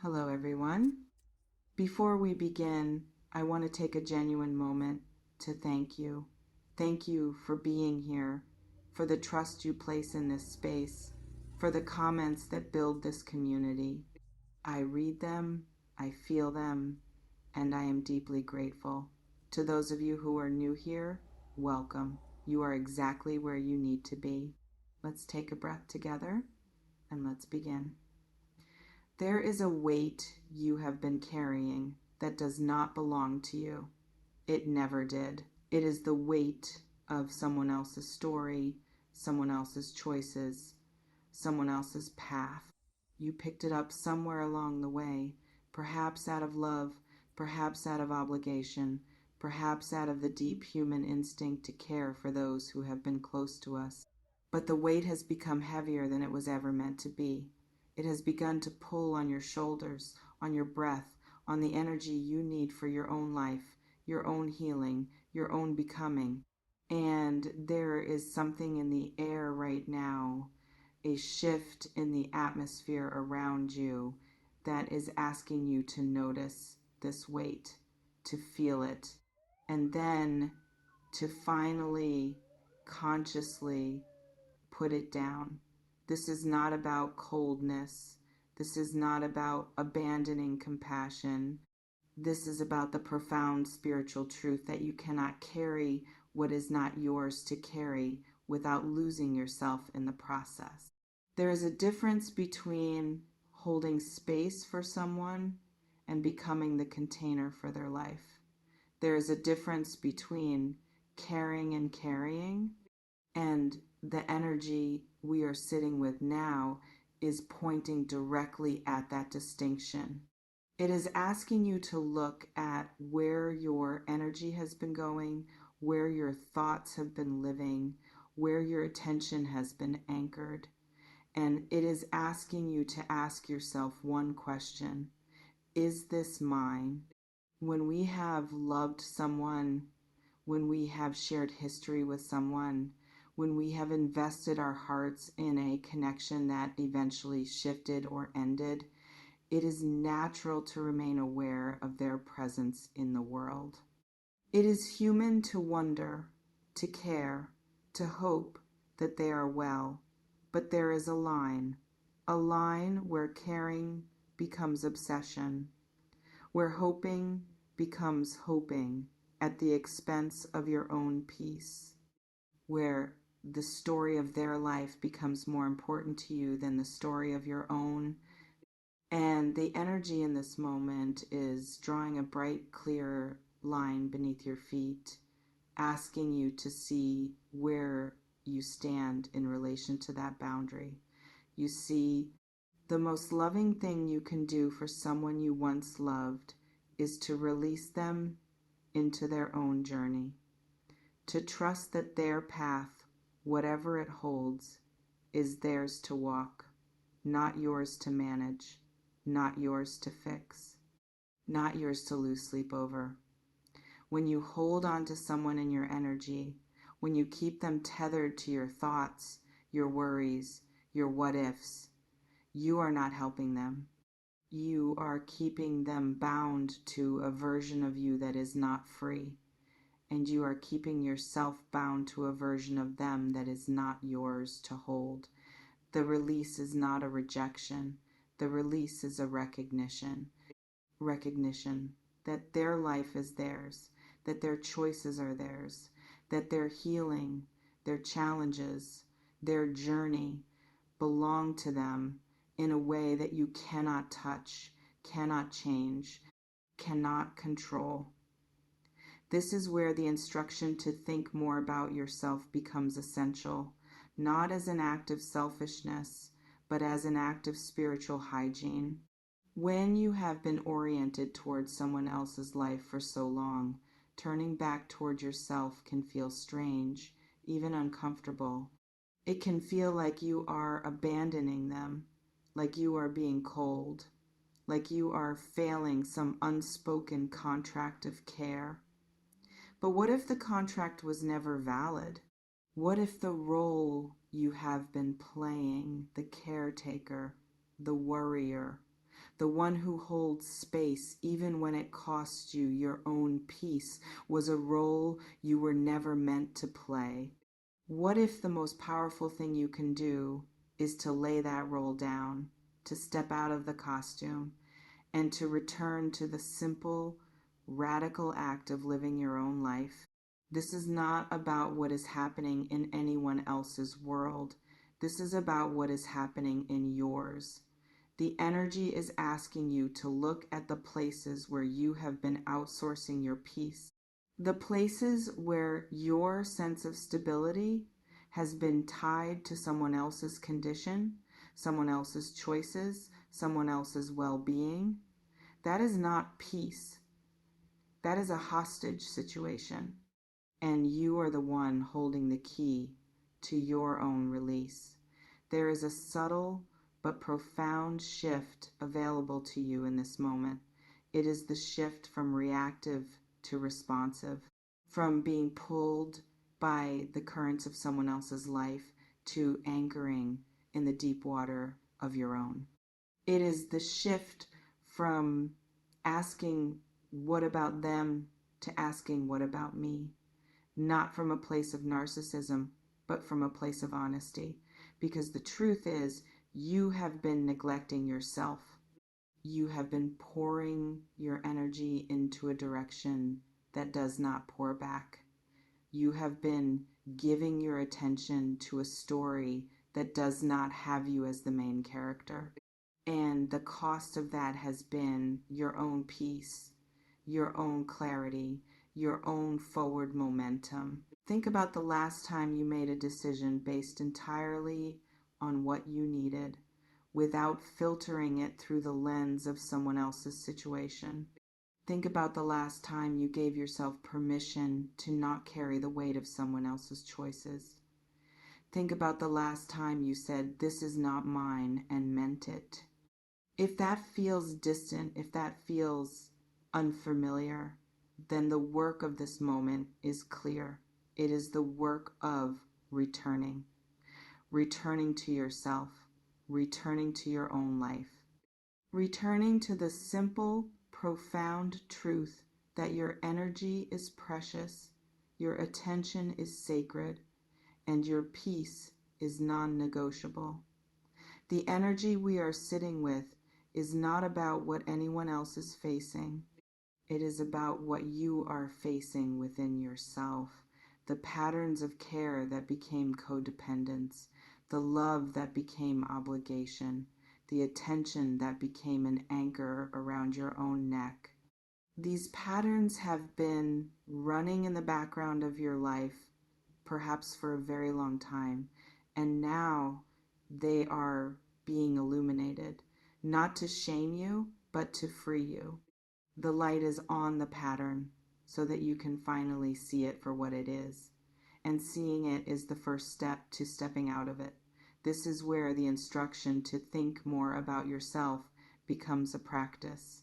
Hello, everyone. Before we begin, I want to take a genuine moment to thank you. Thank you for being here, for the trust you place in this space, for the comments that build this community. I read them, I feel them, and I am deeply grateful. To those of you who are new here, welcome. You are exactly where you need to be. Let's take a breath together and let's begin. There is a weight you have been carrying that does not belong to you. It never did. It is the weight of someone else's story, someone else's choices, someone else's path. You picked it up somewhere along the way, perhaps out of love, perhaps out of obligation, perhaps out of the deep human instinct to care for those who have been close to us. But the weight has become heavier than it was ever meant to be. It has begun to pull on your shoulders, on your breath, on the energy you need for your own life, your own healing, your own becoming. And there is something in the air right now, a shift in the atmosphere around you that is asking you to notice this weight, to feel it, and then to finally consciously put it down. This is not about coldness. This is not about abandoning compassion. This is about the profound spiritual truth that you cannot carry what is not yours to carry without losing yourself in the process. There is a difference between holding space for someone and becoming the container for their life. There is a difference between caring and carrying, and the energy we are sitting with now is pointing directly at that distinction. It is asking you to look at where your energy has been going, where your thoughts have been living, where your attention has been anchored. And it is asking you to ask yourself one question: is this mine? When we have loved someone, when we have shared history with someone, when we have invested our hearts in a connection that eventually shifted or ended, it is natural to remain aware of their presence in the world. It is human to wonder, to care, to hope that they are well, but there is a line where caring becomes obsession, where hoping becomes hoping at the expense of your own peace, where the story of their life becomes more important to you than the story of your own. And the energy in this moment is drawing a bright, clear line beneath your feet, asking you to see where you stand in relation to that boundary. You see, the most loving thing you can do for someone you once loved is to release them into their own journey, to trust that their path, whatever it holds, is theirs to walk, not yours to manage, not yours to fix, not yours to lose sleep over. When you hold on to someone in your energy, when you keep them tethered to your thoughts, your worries, your what ifs, you are not helping them. You are keeping them bound to a version of you that is not free. And you are keeping yourself bound to a version of them that is not yours to hold. The release is not a rejection. The release is a recognition. Recognition that their life is theirs, that their choices are theirs, that their healing, their challenges, their journey belong to them in a way that you cannot touch, cannot change, cannot control. This is where the instruction to think more about yourself becomes essential, not as an act of selfishness, but as an act of spiritual hygiene. When you have been oriented towards someone else's life for so long, turning back toward yourself can feel strange, even uncomfortable. It can feel like you are abandoning them, like you are being cold, like you are failing some unspoken contract of care. But what if the contract was never valid? What if the role you have been playing, the caretaker, the worrier, The one who holds space even when it costs you your own peace was a role you were never meant to play. What if the most powerful thing you can do is to lay that role down, to step out of the costume, and to return to the simple, radical act of living your own life? This is not about what is happening in anyone else's world. This is about what is happening in yours. The energy is asking you to look at the places where you have been outsourcing your peace, the places where your sense of stability has been tied to someone else's condition, someone else's choices, someone else's well-being. That is not peace. That is a hostage situation. And you are the one holding the key to your own release. There is a subtle but profound shift available to you in this moment. It is the shift from reactive to responsive, from being pulled by the currents of someone else's life to anchoring in the deep water of your own. It is the shift from asking, what about them, to asking, what about me? Not from a place of narcissism, but from a place of honesty. Because the truth is, you have been neglecting yourself. You have been pouring your energy into a direction that does not pour back. You have been giving your attention to a story that does not have you as the main character. And the cost of that has been your own peace, your own clarity, your own forward momentum. Think about the last time you made a decision based entirely on what you needed, without filtering it through the lens of someone else's situation. Think about the last time you gave yourself permission to not carry the weight of someone else's choices. Think about the last time you said, "This is not mine," and meant it. If that feels distant, if that feels unfamiliar, then the work of this moment is clear. It is the work of returning to yourself, returning to your own life, returning to the simple, profound truth that your energy is precious, your attention is sacred, and your peace is non-negotiable. The energy we are sitting with is not about what anyone else is facing. It is about what you are facing within yourself, the patterns of care that became codependence, the love that became obligation, the attention that became an anchor around your own neck. These patterns have been running in the background of your life, perhaps for a very long time, and now they are being illuminated, not to shame you, but to free you. The light is on the pattern so that you can finally see it for what it is. And seeing it is the first step to stepping out of it. This is where the instruction to think more about yourself becomes a practice.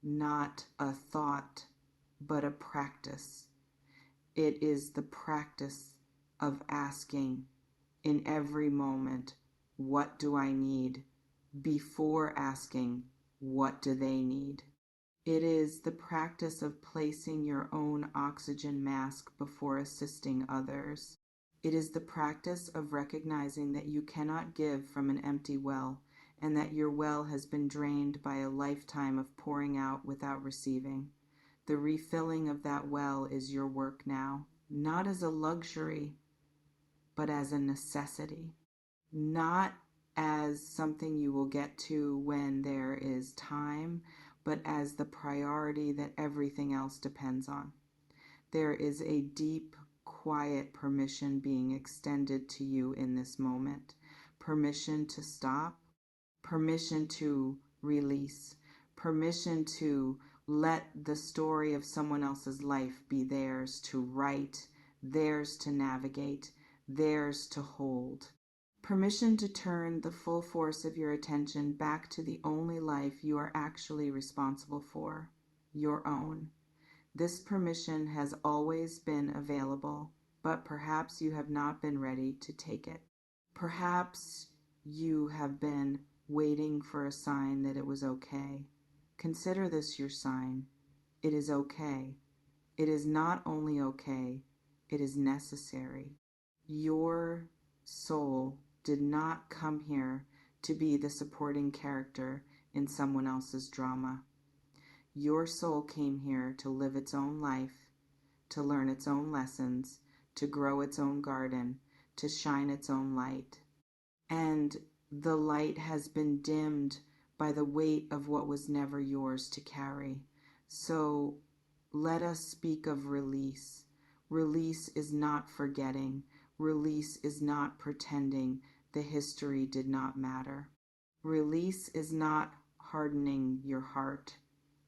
Not a thought, but a practice. It is the practice of asking in every moment, what do I need? Before asking, what do they need? It is the practice of placing your own oxygen mask before assisting others. It is the practice of recognizing that you cannot give from an empty well, and that your well has been drained by a lifetime of pouring out without receiving. The refilling of that well is your work now, not as a luxury, but as a necessity. Not as something you will get to when there is time, but as the priority that everything else depends on. There is a deep, quiet permission being extended to you in this moment. Permission to stop, permission to release, permission to let the story of someone else's life be theirs to write, theirs to navigate, theirs to hold. Permission to turn the full force of your attention back to the only life you are actually responsible for, your own. This permission has always been available, but perhaps you have not been ready to take it. Perhaps you have been waiting for a sign that it was okay. Consider this your sign. It is okay. It is not only okay, it is necessary. Your soul did not come here to be the supporting character in someone else's drama. Your soul came here to live its own life, to learn its own lessons, to grow its own garden, to shine its own light. And the light has been dimmed by the weight of what was never yours to carry. So let us speak of release. Release is not forgetting. Release is not pretending the history did not matter. Release is not hardening your heart.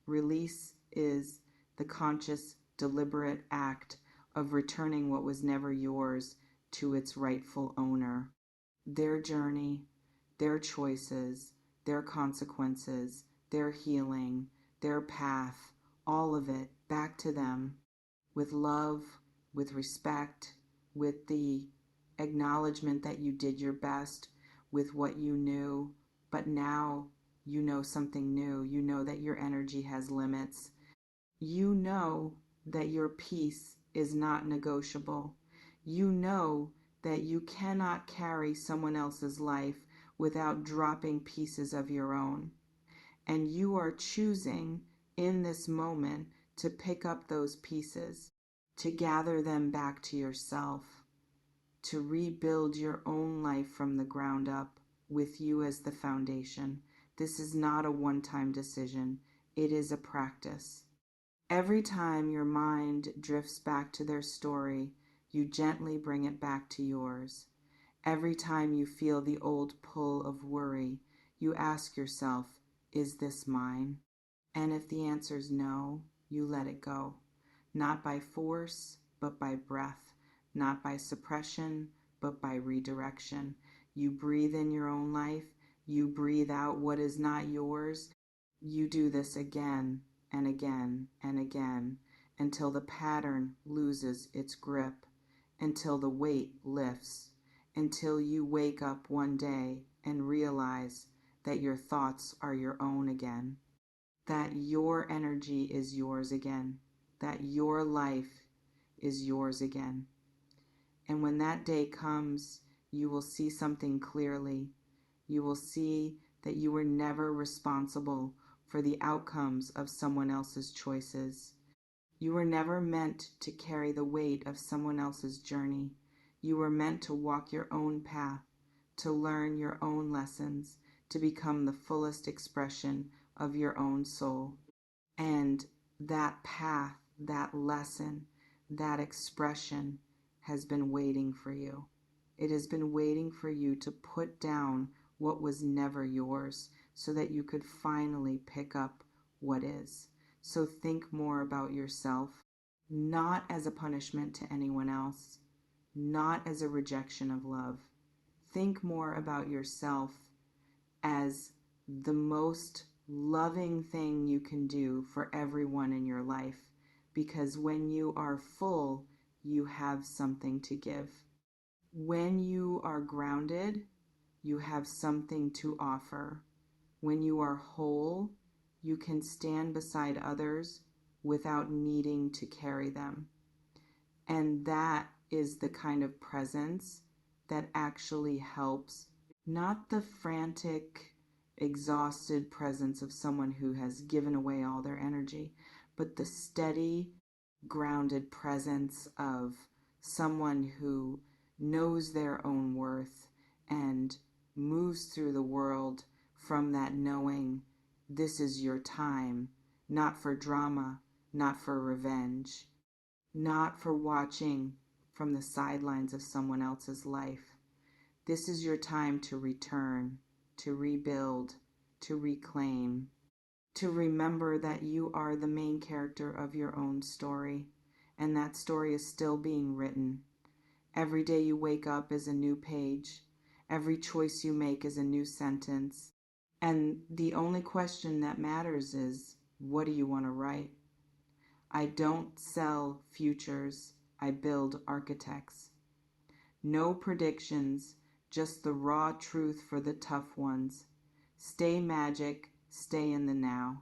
Release is the conscious, deliberate act of returning what was never yours to its rightful owner. Their journey, their choices, their consequences, their healing, their path, all of it back to them with love, with respect, with the acknowledgement that you did your best with what you knew, but now you know something new. You know that your energy has limits. You know that your peace is not negotiable. You know that you cannot carry someone else's life without dropping pieces of your own. And you are choosing in this moment to pick up those pieces, to gather them back to yourself, to rebuild your own life from the ground up with you as the foundation. This is not a one-time decision. It is a practice. Every time your mind drifts back to their story, you gently bring it back to yours. Every time you feel the old pull of worry, you ask yourself, is this mine? And if the answer is no, you let it go. Not by force, but by breath. Not by suppression, but by redirection. You breathe in your own life. You breathe out what is not yours. You do this again and again and again until the pattern loses its grip, until the weight lifts, until you wake up one day and realize that your thoughts are your own again, that your energy is yours again, that your life is yours again. And when that day comes, you will see something clearly. You will see that you were never responsible for the outcomes of someone else's choices. You were never meant to carry the weight of someone else's journey. You were meant to walk your own path, to learn your own lessons, to become the fullest expression of your own soul. And that path, that lesson, that expression has been waiting for you. It has been waiting for you to put down what was never yours so that you could finally pick up what is. So think more about yourself, not as a punishment to anyone else, not as a rejection of love. Think more about yourself as the most loving thing you can do for everyone in your life, because when you are full, you have something to give. When you are grounded, you have something to offer. When you are whole, you can stand beside others without needing to carry them. And that is the kind of presence that actually helps, not the frantic, exhausted presence of someone who has given away all their energy, but the steady, grounded presence of someone who knows their own worth and moves through the world from that knowing this is your time, not for drama, not for revenge, not for watching from the sidelines of someone else's life. This is your time to return, to rebuild, to reclaim, to remember that you are the main character of your own story, and that story is still being written. Every day you wake up is a new page. Every choice you make is a new sentence. And the only question that matters is, what do you want to write? I don't sell futures, I build architects. No predictions, just the raw truth for the tough ones. Stay magic, stay in the now.